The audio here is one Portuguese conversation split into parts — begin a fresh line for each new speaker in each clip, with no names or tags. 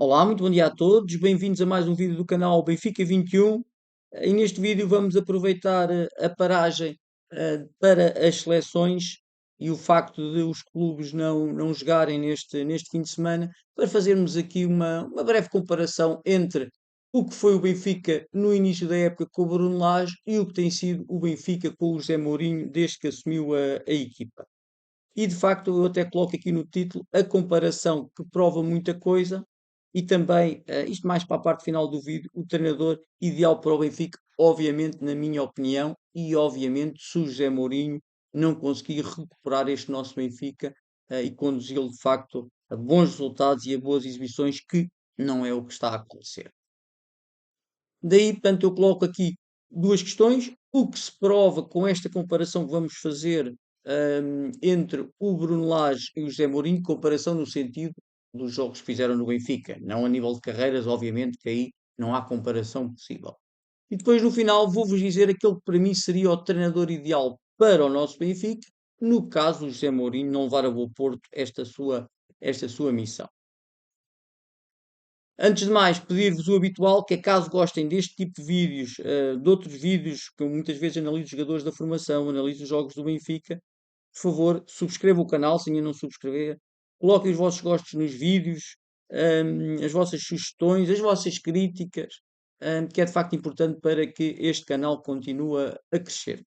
Olá, muito bom dia a todos. Bem-vindos a mais um vídeo do canal Benfica 21. E neste vídeo vamos aproveitar a paragem para as seleções e o facto de os clubes não jogarem neste fim de semana para fazermos aqui uma breve comparação entre o que foi o Benfica no início da época com o Bruno Lage e o que tem sido o Benfica com o José Mourinho desde que assumiu a equipa. E de facto, eu até coloco aqui no título a comparação que prova muita coisa e também, isto mais para a parte final do vídeo, o treinador ideal para o Benfica, obviamente, na minha opinião, e obviamente, se o José Mourinho não conseguir recuperar este nosso Benfica, e conduzi-lo de facto a bons resultados e a boas exibições, que não é o que está a acontecer. Daí, portanto, eu coloco aqui duas questões. O que se prova com esta comparação que vamos fazer entre o Bruno Lage e o José Mourinho, comparação no sentido dos jogos que fizeram no Benfica, não a nível de carreiras, obviamente, que aí não há comparação possível. E depois, no final, vou-vos dizer aquele que para mim seria o treinador ideal para o nosso Benfica, no caso do José Mourinho não levar a bom porto esta sua missão. Antes de mais, pedir-vos o habitual, que é caso gostem deste tipo de vídeos, de outros vídeos, que eu muitas vezes analiso os jogadores da formação, analiso os jogos do Benfica, por favor, subscrevam o canal se ainda não subscrever, coloquem os vossos gostos nos vídeos, as vossas sugestões, as vossas críticas, que é de facto importante para que este canal continue a crescer.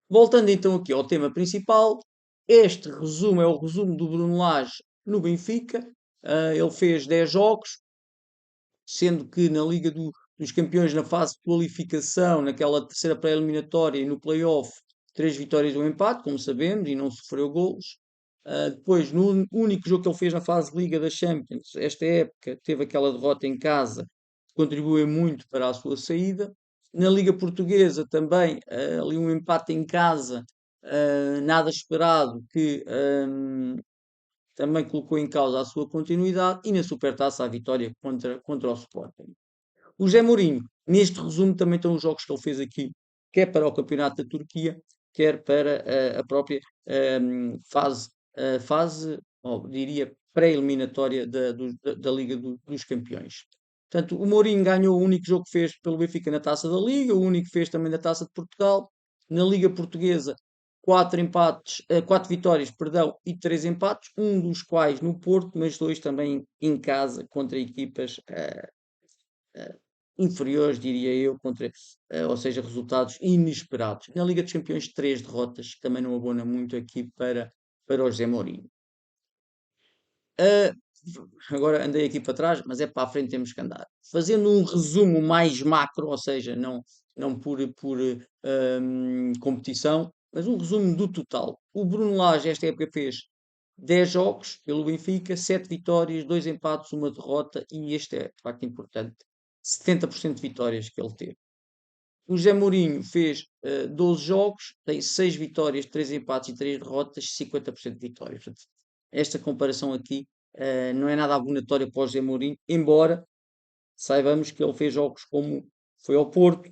Voltando então aqui ao tema principal, este resumo é o resumo do Bruno Lage no Benfica. Ele fez 10 jogos, sendo que na dos Campeões, na fase de qualificação, naquela terceira pré-eliminatória e no play-off, 3 vitórias e um empate, como sabemos, e não sofreu golos. Depois, no único jogo que ele fez na fase de Liga das Champions, esta época, teve aquela derrota em casa, que contribuiu muito para a sua saída. Na Liga Portuguesa também, ali um empate em casa, nada esperado, que também colocou em causa a sua continuidade, e na Supertaça a vitória contra o Sporting. O José Mourinho, neste resumo, também estão os jogos que ele fez aqui, quer para o Campeonato da Turquia, quer para a própria diria, pré-eliminatória da Liga dos Campeões. Portanto, o Mourinho ganhou o único jogo que fez pelo Benfica na Taça da Liga, o único que fez também na Taça de Portugal. Na Liga Portuguesa, 4 vitórias, perdão, e 3 empates, um dos quais no Porto, mas dois também em casa contra equipas inferiores, diria eu, ou seja, resultados inesperados. Na Liga dos Campeões, 3 derrotas, que também não abona muito aqui para o José Mourinho. Uh, Agora andei aqui para trás, mas é para a frente temos que andar. Fazendo um resumo mais macro, ou seja, não por competição, mas um resumo do total. O Bruno Lage esta época fez 10 jogos pelo Benfica, 7 vitórias, 2 empates, uma derrota, e este é de facto importante, 70% de vitórias que ele teve. O José Mourinho fez 12 jogos, tem 6 vitórias, 3 empates e 3 derrotas, 50% de vitórias. Portanto, esta comparação aqui não é nada abonatória para o José Mourinho, embora saibamos que ele fez jogos como foi ao Porto,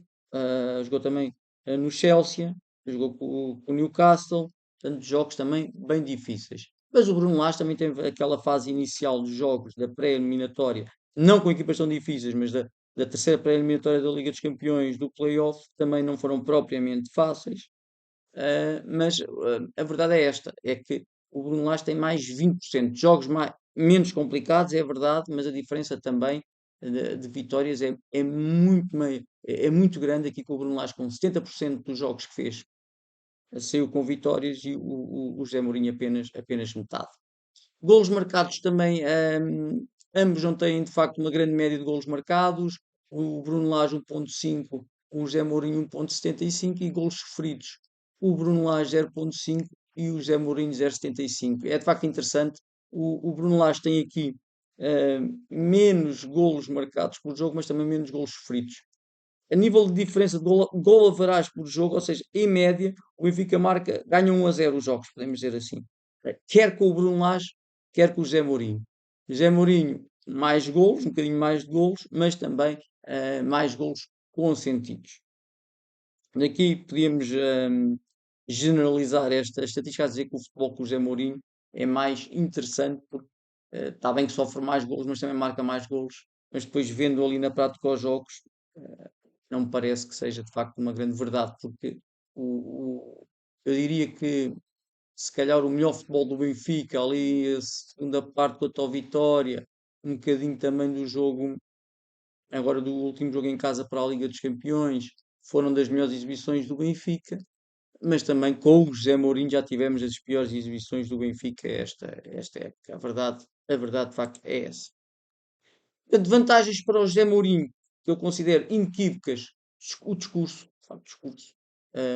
jogou também no Chelsea, jogou com o Newcastle, portanto, jogos também bem difíceis. Mas o Bruno Lage também teve aquela fase inicial dos jogos da pré-eliminatória, não com equipas tão difíceis, mas da terceira pré-eliminatória da Liga dos Campeões, do play-off, também não foram propriamente fáceis. Mas a verdade é esta, é que o Bruno Lage tem mais 20% de jogos menos complicados, é verdade, mas a diferença também de vitórias é muito grande aqui com o Bruno Lage, com 70% dos jogos que fez, saiu com vitórias, e o José Mourinho apenas metade. Golos marcados também, ambos não têm de facto uma grande média de golos marcados, o Bruno Lage 1.5, o José Mourinho 1.75, e golos sofridos, o Bruno Lage 0.5 e o José Mourinho 0.75. É de facto interessante, o Bruno Lage tem aqui menos golos marcados por jogo, mas também menos golos sofridos. A nível de diferença de gol average por jogo, ou seja, em média, o Benfica ganha 1-0 os jogos, podemos dizer assim. Quer com o Bruno Lage, quer com o José Mourinho. O José Mourinho, mais golos, um bocadinho mais de golos, mas também mais golos consentidos. Aqui podíamos generalizar esta estatística a dizer que o futebol com o José Mourinho é mais interessante, porque Está bem que sofre mais golos, mas também marca mais golos. Mas depois, vendo ali na prática os jogos, não me parece que seja de facto uma grande verdade, porque eu diria que se calhar o melhor futebol do Benfica, ali a segunda parte contra o Vitória, um bocadinho também do jogo, agora do último jogo em casa para a Liga dos Campeões, foram das melhores exibições do Benfica, mas também com o José Mourinho já tivemos as piores exibições do Benfica esta época. A verdade de facto é essa. De vantagens para o José Mourinho, que eu considero inequívocas, o discurso, de facto, o discurso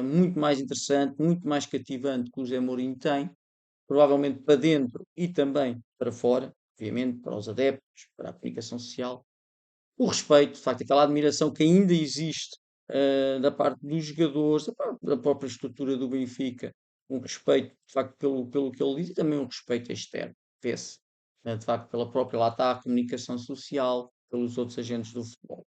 muito mais interessante, muito mais cativante que o José Mourinho tem, provavelmente para dentro e também para fora, obviamente, para os adeptos, para a comunicação social. O respeito, de facto, aquela admiração que ainda existe da parte dos jogadores, da própria estrutura do Benfica, um respeito, de facto, pelo que ele diz e também um respeito externo, vê-se, de facto, pela própria, lá está, a comunicação social, pelos outros agentes do futebol.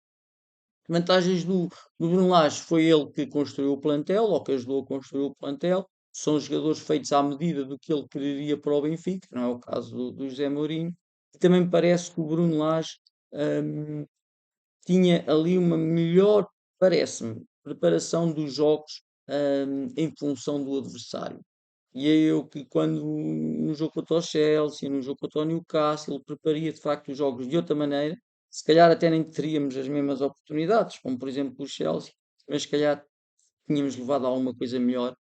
Vantagens do Bruno Lage foi ele que construiu o plantel, ou que ajudou a construir o plantel. São jogadores feitos à medida do que ele quereria para o Benfica, não é o caso do José Mourinho. E também me parece que o Bruno Lage hum, tinha ali uma melhor, parece-me, preparação dos jogos em função do adversário. E é eu que quando no jogo contra o Chelsea, no jogo contra o Newcastle, prepararia de facto os jogos de outra maneira. Se calhar até nem teríamos as mesmas oportunidades, como por exemplo o Chelsea, mas se calhar tínhamos levado a alguma coisa melhor.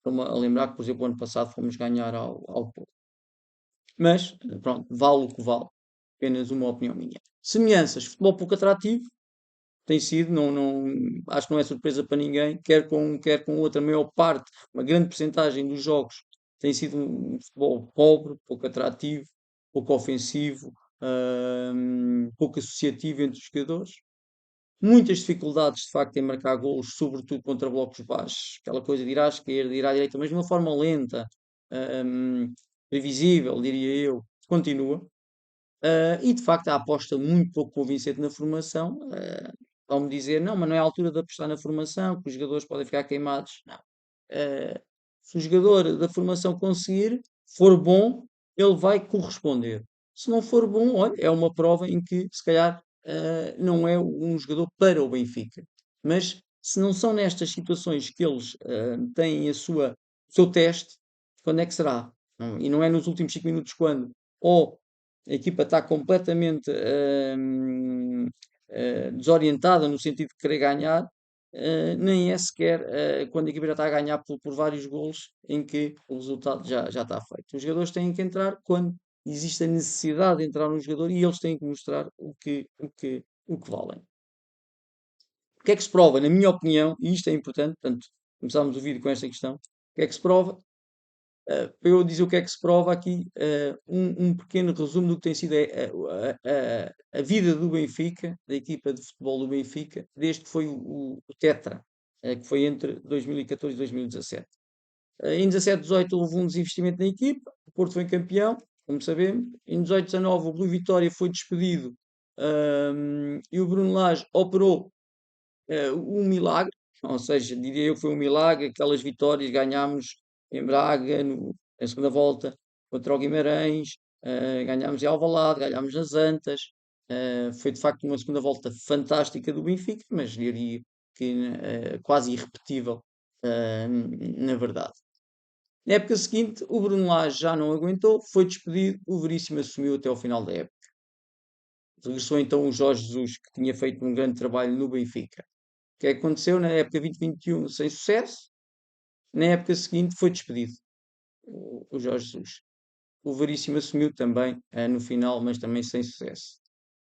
A lembrar que, por exemplo, o ano passado fomos ganhar ao Porto. Mas, pronto, vale o que vale. Apenas uma opinião minha. Semelhanças, futebol pouco atrativo, tem sido, acho que não é surpresa para ninguém, quer com outra maior parte, uma grande percentagem dos jogos tem sido um futebol pobre, pouco atrativo, pouco ofensivo, pouco associativo entre os jogadores. Muitas dificuldades, de facto, em marcar golos, sobretudo contra blocos baixos. Aquela coisa de ir à esquerda, ir à direita, mas de uma forma lenta, hum, previsível, diria eu, continua. E de facto a aposta muito pouco convincente na formação. Vão-me dizer, não, mas não é a altura de apostar na formação, que os jogadores podem ficar queimados. Não. Eh, Se o jogador da formação conseguir, for bom, ele vai corresponder. Se não for bom, olha, é uma prova em que se calhar não é um jogador para o Benfica. Mas se não são nestas situações que eles têm o seu teste, quando é que será? E não é nos últimos 5 minutos quando ou a equipa está completamente desorientada no sentido de querer ganhar, nem é sequer quando a equipa já está a ganhar por vários golos em que o resultado já está feito. Os jogadores têm que entrar quando existe a necessidade de entrar no jogador e eles têm que mostrar o que valem. O que é que se prova? Na minha opinião, e isto é importante, portanto, começámos o vídeo com esta questão, o que é que se prova? Para eu dizer o que é que se prova aqui, um pequeno resumo do que tem sido a vida do Benfica, da equipa de futebol do Benfica, desde que foi o Tetra, que foi entre 2014 e 2017. Em 17-18 houve um desinvestimento na equipa, o Porto foi campeão, como sabemos. Em 18-19 o Rui Vitória foi despedido, e o Bruno Lage operou um milagre, ou seja, diria eu que foi um milagre, aquelas vitórias, ganhámos em Braga, na segunda volta, contra o Guimarães, ganhámos em Alvalade, ganhámos nas Antas, foi de facto uma segunda volta fantástica do Benfica, mas diria que quase irrepetível, na verdade. Na época seguinte, o Bruno Lage já não aguentou, foi despedido, o Veríssimo assumiu até ao final da época. Regressou então o Jorge Jesus, que tinha feito um grande trabalho no Benfica. O que é que aconteceu na época 2021 sem sucesso? Na época seguinte foi despedido o Jorge Jesus. O Veríssimo assumiu também no final, mas também sem sucesso.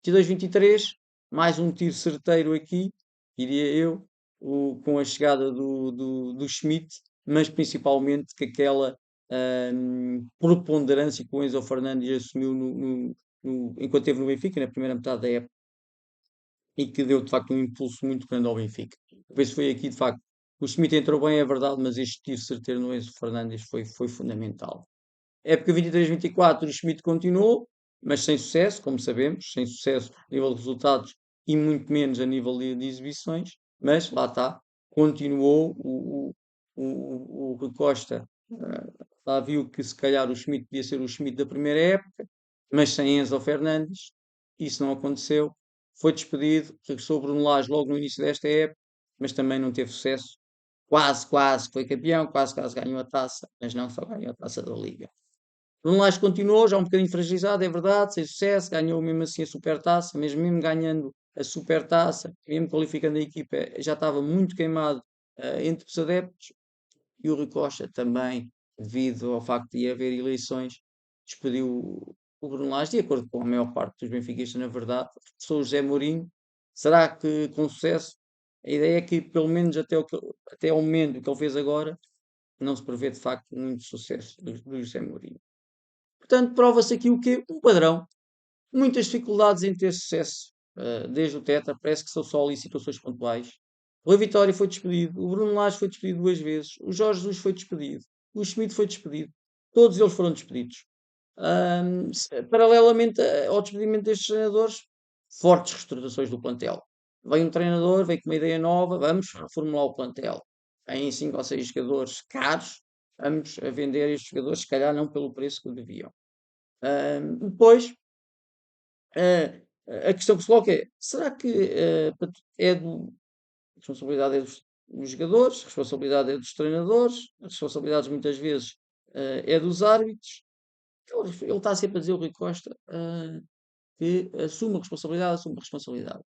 22-23, mais um tiro certeiro aqui, diria eu, com a chegada do Schmidt, mas principalmente com aquela preponderância que o Enzo Fernandes assumiu enquanto esteve no Benfica, na primeira metade da época e que deu de facto um impulso muito grande ao Benfica. Depois foi aqui de facto. O Schmidt entrou bem, é verdade, mas este tiro certeiro no Enzo Fernandes foi fundamental. Época 23-24, o Schmidt continuou, mas sem sucesso, como sabemos, sem sucesso a nível de resultados e muito menos a nível de exibições, mas lá está, continuou o Rui Costa. Lá viu que se calhar o Schmidt podia ser o Schmidt da primeira época, mas sem Enzo Fernandes, isso não aconteceu. Foi despedido, regressou o Bruno Lage logo no início desta época, mas também não teve sucesso. Quase, quase foi campeão, quase, quase ganhou a taça, mas não só ganhou a taça da Liga. Bruno Lage continuou, já um bocadinho fragilizado, é verdade, sem sucesso, ganhou mesmo assim a supertaça, mas mesmo ganhando a supertaça, mesmo qualificando a equipa, já estava muito queimado entre os adeptos, e o Rui Costa também, devido ao facto de haver eleições, despediu o Bruno Lage, de acordo com a maior parte dos benfiquistas, na verdade, sou o José Mourinho. Será que com sucesso? A ideia é que, pelo menos até ao momento que ele fez agora, não se prevê de facto muito sucesso do José Mourinho. Portanto, prova-se aqui o quê? Um padrão. Muitas dificuldades em ter sucesso, desde o Tetra, parece que são só ali situações pontuais. O Rui Vitória foi despedido, o Bruno Lage foi despedido duas vezes, o Jorge Jesus foi despedido, o Schmidt foi despedido, todos eles foram despedidos. Paralelamente ao despedimento destes treinadores, fortes reestruturações do plantel. Vem um treinador, vem com uma ideia nova, vamos reformular o plantel. Vêm 5 ou 6 jogadores caros, vamos a vender estes jogadores, se calhar não pelo preço que deviam. Depois, a questão que se coloca é: será que é do, a responsabilidade é dos jogadores, a responsabilidade é dos treinadores, as responsabilidades muitas vezes é dos árbitros? Ele está sempre a dizer, o Rui Costa, que assume a responsabilidade.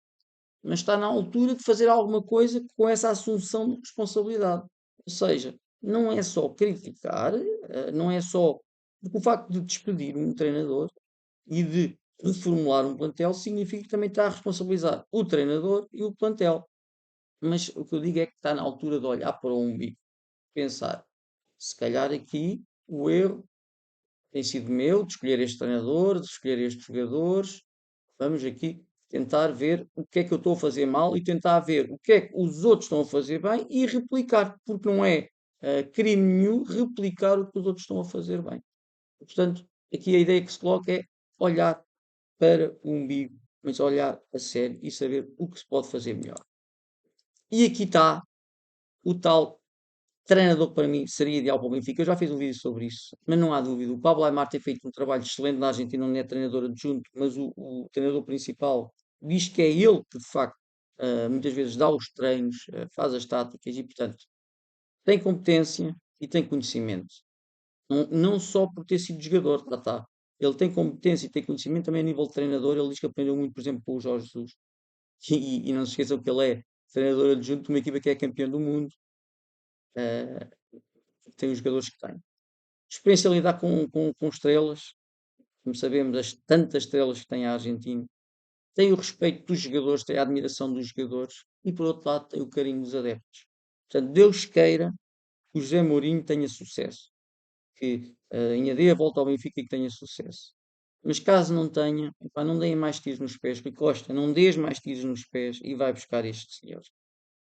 Mas está na altura de fazer alguma coisa com essa assunção de responsabilidade. Ou seja, não é só criticar, não é só. Porque o facto de despedir um treinador e de reformular um plantel significa que também está a responsabilizar o treinador e o plantel. Mas o que eu digo é que está na altura de olhar para o umbigo, pensar, se calhar aqui o erro tem sido meu, de escolher este treinador, de escolher estes jogadores. Vamos aqui tentar ver o que é que eu estou a fazer mal e tentar ver o que é que os outros estão a fazer bem e replicar, porque não é crime nenhum replicar o que os outros estão a fazer bem. Portanto, aqui a ideia que se coloca é olhar para o umbigo, mas olhar a sério e saber o que se pode fazer melhor. E aqui está o tal treinador que para mim seria ideal para o Benfica. Eu já fiz um vídeo sobre isso, mas não há dúvida. O Pablo Aimar tem feito um trabalho excelente na Argentina, onde é treinador adjunto, mas o treinador principal diz que é ele que, de facto, muitas vezes dá os treinos, faz as táticas e, portanto, tem competência e tem conhecimento. Não só por ter sido jogador, lá está. Ele tem competência e tem conhecimento também a nível de treinador. Ele diz que aprendeu muito, por exemplo, com o Jorge Jesus. E não se esqueçam que ele é treinador adjunto de uma equipa que é campeã do mundo. eh, Tem os jogadores que tem. Experiência a lidar com estrelas, como sabemos, as tantas estrelas que tem a Argentina. Tem o respeito dos jogadores, tem a admiração dos jogadores e, por outro lado, tem o carinho dos adeptos. Portanto, Deus queira que o José Mourinho tenha sucesso, que em AD volta ao Benfica e que tenha sucesso. Mas caso não tenha, epá, não deem mais tiros nos pés, porque Costa, não dês mais tiros nos pés e vai buscar este senhor,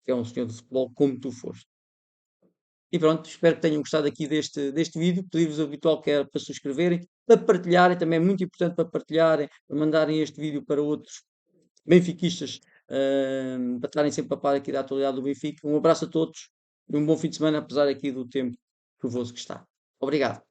que é um senhor de futebol como tu foste. E pronto, espero que tenham gostado aqui deste vídeo. Pedir-vos o habitual que é para subscreverem, para partilharem, também é muito importante para partilharem, para mandarem este vídeo para outros benfiquistas, para estarem sempre a par aqui da atualidade do Benfica. Um abraço a todos e um bom fim de semana, apesar aqui do tempo chuvoso que está. Obrigado.